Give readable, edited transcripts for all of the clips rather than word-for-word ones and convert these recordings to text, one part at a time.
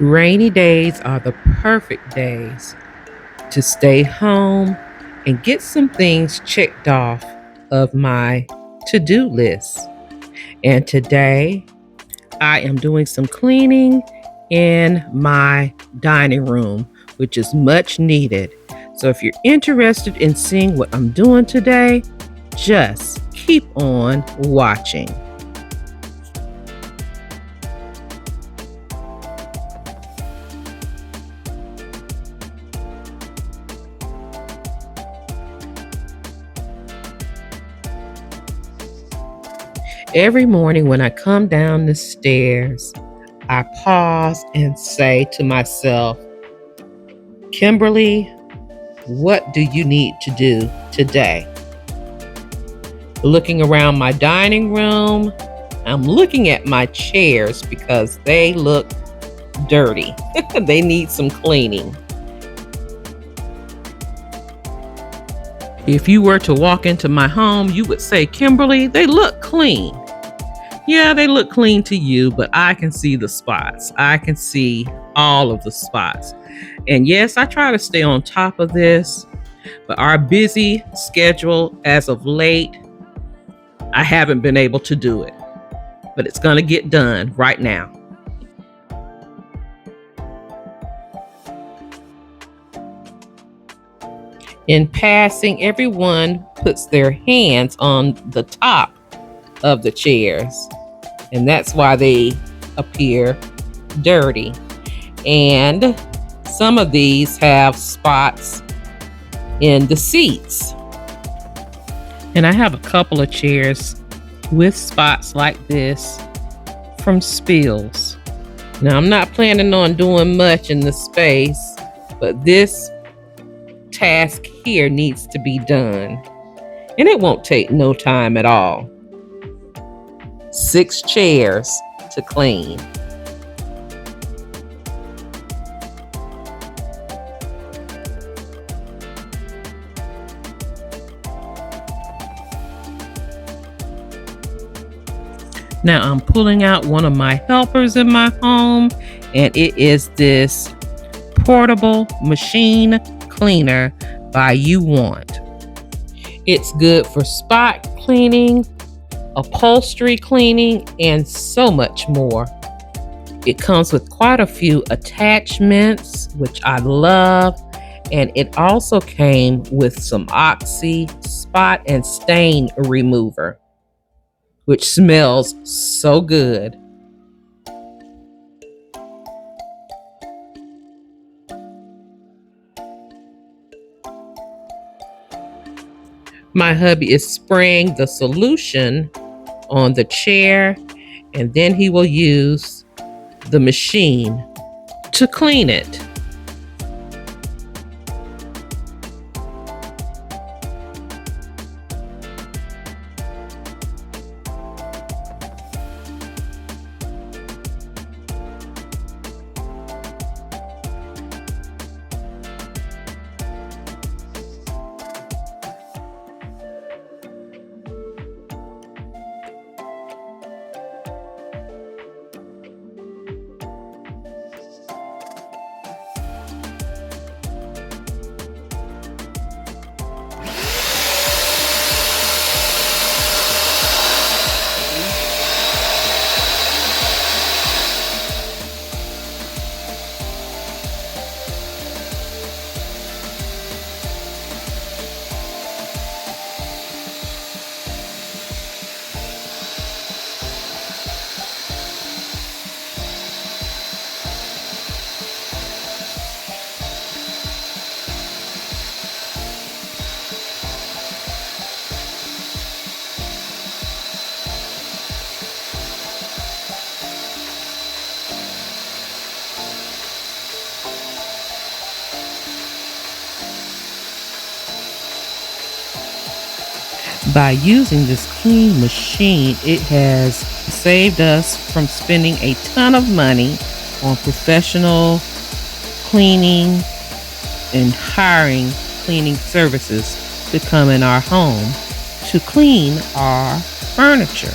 Rainy days are the perfect days to stay home and get some things checked off of my to-do list. And today I am doing some cleaning in my dining room, which is much needed. So if you're interested in seeing what I'm doing today, just keep on watching. Every morning when I come down the stairs, I pause and say to myself, Kimberly, what do you need to do today? Looking around my dining room, I'm looking at my chairs because they look dirty. They need some cleaning. If you were to walk into my home, you would say, Kimberly, they look clean. Yeah, they look clean to you, but I can see the spots. I can see all of the spots. And yes, I try to stay on top of this, but our busy schedule as of late, I haven't been able to do it. But it's going to get done right now. In passing, everyone puts their hands on the top of the chairs, and that's why they appear dirty. And some of these have spots in the seats. And I have a couple of chairs with spots like this from spills. Now, I'm not planning on doing much in the space, but this task here needs to be done. And it won't take no time at all. 6 chairs to clean. Now I'm pulling out one of my helpers in my home, and it is this portable machine cleaner by UWANT. It's good for spot cleaning, upholstery cleaning, and so much more. It comes with quite a few attachments, which I love, and it also came with some Oxy spot and stain remover, which smells so good. My hubby is spraying the solution on the chair, and then he will use the machine to clean it. By using this clean machine, it has saved us from spending a ton of money on professional cleaning and hiring cleaning services to come in our home to clean our furniture.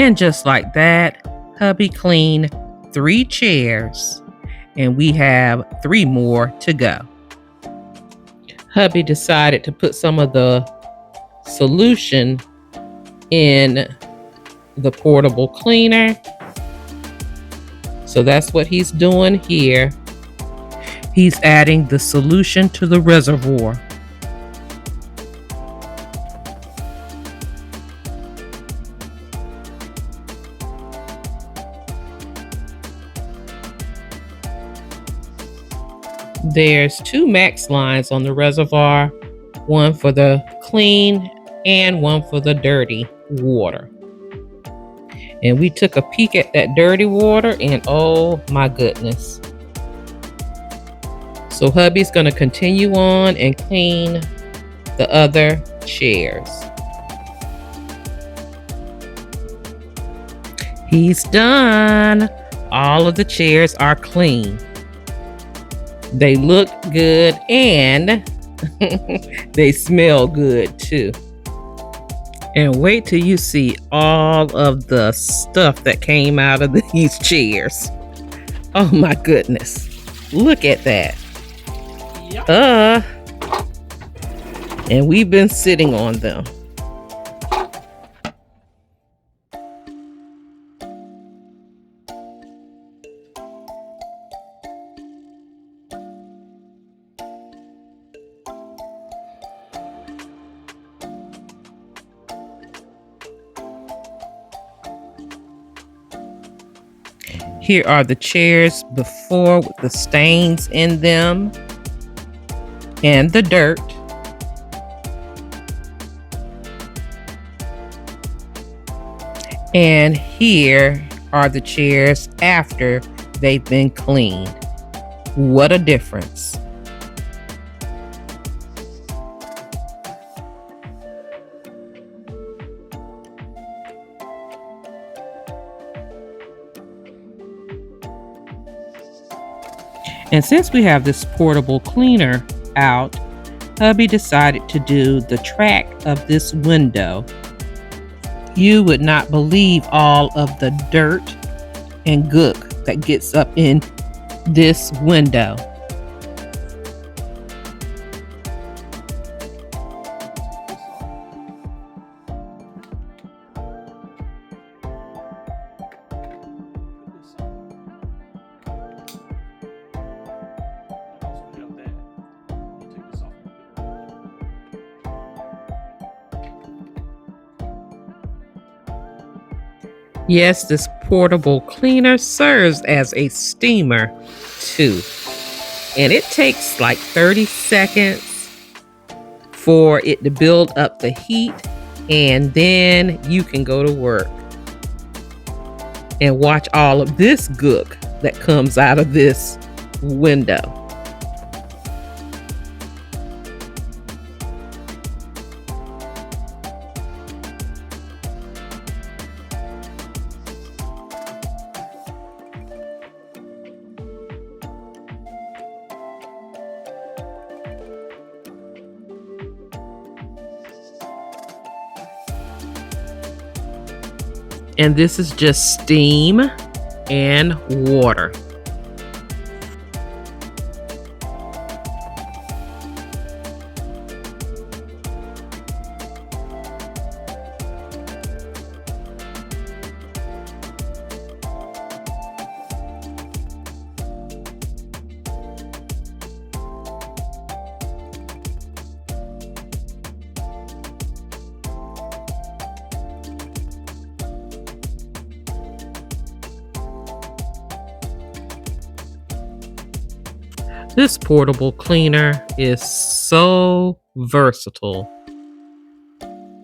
And just like that, hubby cleaned 3 chairs, and we have 3 more to go. Hubby decided to put some of the solution in the portable cleaner. So that's what he's doing here. He's adding the solution to the reservoir. There's 2 max lines on the reservoir, one for the clean and one for the dirty water. And we took a peek at that dirty water, and oh my goodness. So hubby's going to continue on and clean the other chairs. He's done. All of the chairs are clean. They look good and they smell good too. And wait till you see all of the stuff that came out of these chairs. Oh my goodness. Look at that. Yep. And we've been sitting on them. Here are the chairs before with the stains in them and the dirt. And here are the chairs after they've been cleaned. What a difference. And since we have this portable cleaner out, hubby decided to do the track of this window. You would not believe all of the dirt and gook that gets up in this window. Yes, this portable cleaner serves as a steamer too. And it takes like 30 seconds for it to build up the heat, and then you can go to work and watch all of this gook that comes out of this window. And this is just steam and water. This portable cleaner is so versatile.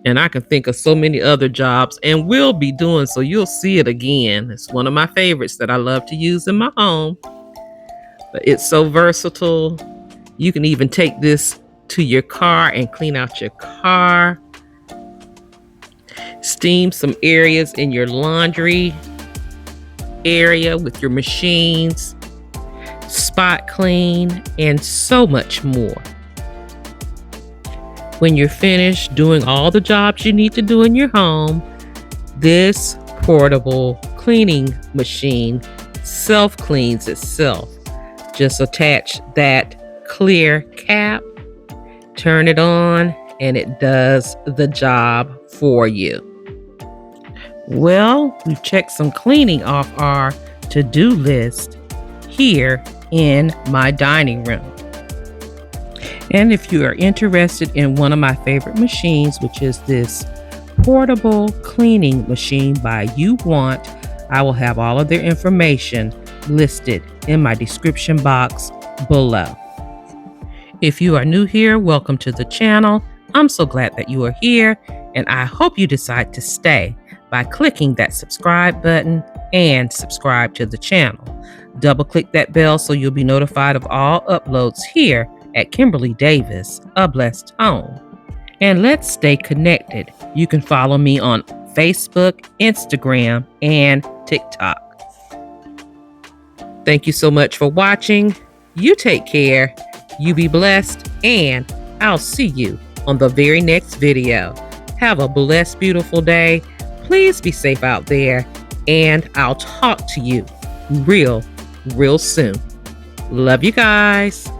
And I can think of so many other jobs and will be doing so. You'll see it again. It's one of my favorites that I love to use in my home. But it's so versatile. You can even take this to your car and clean out your car. Steam some areas in your laundry area with your machines. Spot clean, and so much more. When you're finished doing all the jobs you need to do in your home, this portable cleaning machine self-cleans itself. Just attach that clear cap, turn it on, and it does the job for you. Well, we've checked some cleaning off our to-do list here in my dining room. And if you are interested in one of my favorite machines, which is this portable cleaning machine by UWANT, I will have all of their information listed in my description box below. If you are new here, welcome to the channel. I'm so glad that you are here, and I hope you decide to stay by clicking that subscribe button and subscribe to the channel. Double click that bell so you'll be notified of all uploads here at Kimberly Davis, A Blessed Home. And let's stay connected. You can follow me on Facebook, Instagram, and TikTok. Thank you so much for watching. You take care, you be blessed, and I'll see you on the very next video. Have a blessed, beautiful day. Please be safe out there, and I'll talk to you real soon. Love you guys.